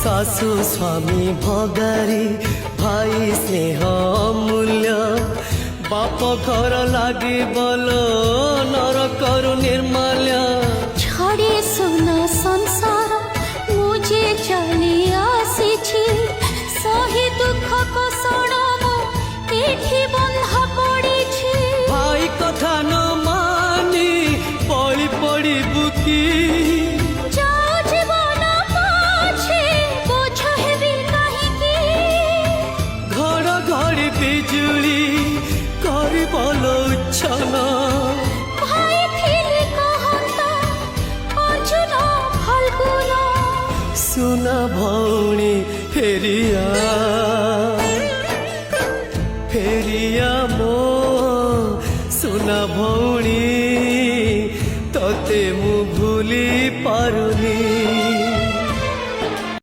শাশু স্বামী ভগারি ভাই স্নেহ অমূল্য বাপ ঘর লাগি বল নরকরু ନିର୍ମାଲ୍ୟ ଛାଡ଼ି ସୁନା ସଂସାର ମୁଁ ଯେ ଚାଲି ଆସିଛି ସହି ଦୁଃଖ କୋଷଣ ମୁଁ ଏଠି ବନ୍ଧା ପଡ଼ିଛି। ଭାଇ କଥା ନ ମାନି ପଳି ପଡ଼ିବୁ କି ଯାଉ ଜୀବନ ପଛେ ବୋଝ ହେବି କାହିଁକି ଘଡ଼ଘଡ଼ି ବିଜୁଳି କରିବ ଲୋଚନ ଭାଇ ଥିଲେ କହନ୍ତା ଅର୍ଜୁନ ଫଲ୍ଗୁନ ସୁନା ଭଉଣୀ ଫେରିଆ ଫେରିଆ ମୋ ସୁନା ଭଉଣୀ